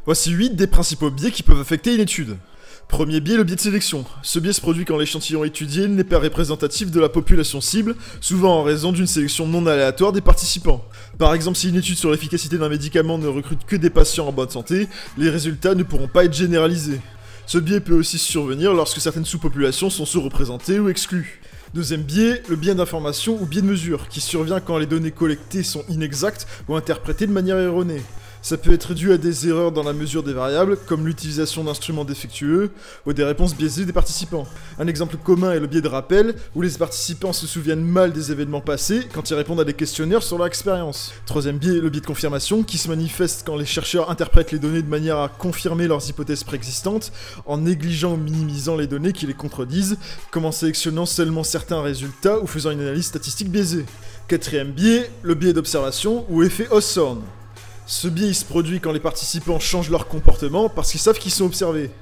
Voici 8 des principaux biais qui peuvent affecter une étude. Premier biais, le biais de sélection. Ce biais se produit quand l'échantillon étudié n'est pas représentatif de la population cible, souvent en raison d'une sélection non aléatoire des participants. Par exemple, si une étude sur l'efficacité d'un médicament ne recrute que des patients en bonne santé, les résultats ne pourront pas être généralisés. Ce biais peut aussi survenir lorsque certaines sous-populations sont sous-représentées ou exclues. Deuxième biais, le biais d'information ou biais de mesure, qui survient quand les données collectées sont inexactes ou interprétées de manière erronée. Ça peut être dû à des erreurs dans la mesure des variables, comme l'utilisation d'instruments défectueux, ou des réponses biaisées des participants. Un exemple commun est le biais de rappel, où les participants se souviennent mal des événements passés quand ils répondent à des questionnaires sur leur expérience. Troisième biais, le biais de confirmation, qui se manifeste quand les chercheurs interprètent les données de manière à confirmer leurs hypothèses préexistantes, en négligeant ou minimisant les données qui les contredisent, comme en sélectionnant seulement certains résultats ou faisant une analyse statistique biaisée. Quatrième biais, le biais d'observation, ou effet Osborne. Ce biais se produit quand les participants changent leur comportement parce qu'ils savent qu'ils sont observés.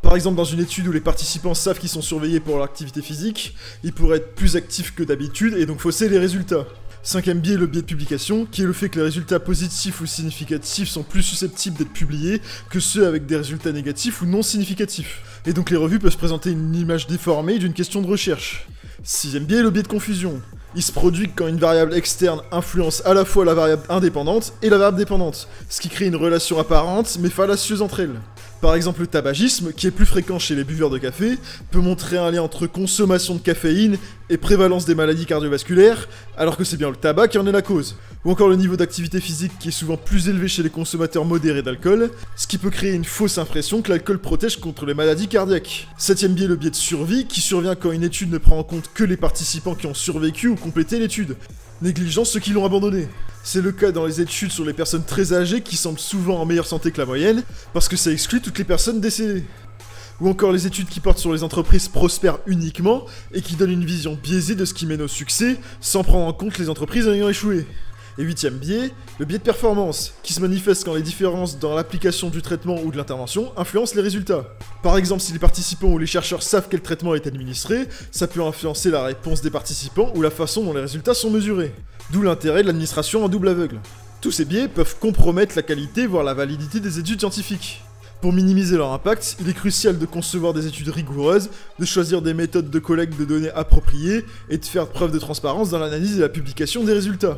Par exemple, dans une étude où les participants savent qu'ils sont surveillés pour leur activité physique, ils pourraient être plus actifs que d'habitude et donc fausser les résultats. Cinquième biais, le biais de publication, qui est le fait que les résultats positifs ou significatifs sont plus susceptibles d'être publiés que ceux avec des résultats négatifs ou non significatifs. Et donc les revues peuvent présenter une image déformée d'une question de recherche. Sixième biais, le biais de confusion. Il se produit quand une variable externe influence à la fois la variable indépendante et la variable dépendante, ce qui crée une relation apparente mais fallacieuse entre elles. Par exemple, le tabagisme, qui est plus fréquent chez les buveurs de café, peut montrer un lien entre consommation de caféine et prévalence des maladies cardiovasculaires, alors que c'est bien le tabac qui en est la cause. Ou encore le niveau d'activité physique qui est souvent plus élevé chez les consommateurs modérés d'alcool, ce qui peut créer une fausse impression que l'alcool protège contre les maladies cardiaques. Septième biais, le biais de survie, qui survient quand une étude ne prend en compte que les participants qui ont survécu ou complété l'étude, négligeant ceux qui l'ont abandonné. C'est le cas dans les études sur les personnes très âgées qui semblent souvent en meilleure santé que la moyenne, parce que ça exclut toutes les personnes décédées. Ou encore les études qui portent sur les entreprises prospères uniquement, et qui donnent une vision biaisée de ce qui mène au succès, sans prendre en compte les entreprises ayant échoué. Et huitième biais, le biais de performance, qui se manifeste quand les différences dans l'application du traitement ou de l'intervention influencent les résultats. Par exemple, si les participants ou les chercheurs savent quel traitement est administré, ça peut influencer la réponse des participants ou la façon dont les résultats sont mesurés. D'où l'intérêt de l'administration en double aveugle. Tous ces biais peuvent compromettre la qualité, voire la validité des études scientifiques. Pour minimiser leur impact, il est crucial de concevoir des études rigoureuses, de choisir des méthodes de collecte de données appropriées et de faire preuve de transparence dans l'analyse et la publication des résultats.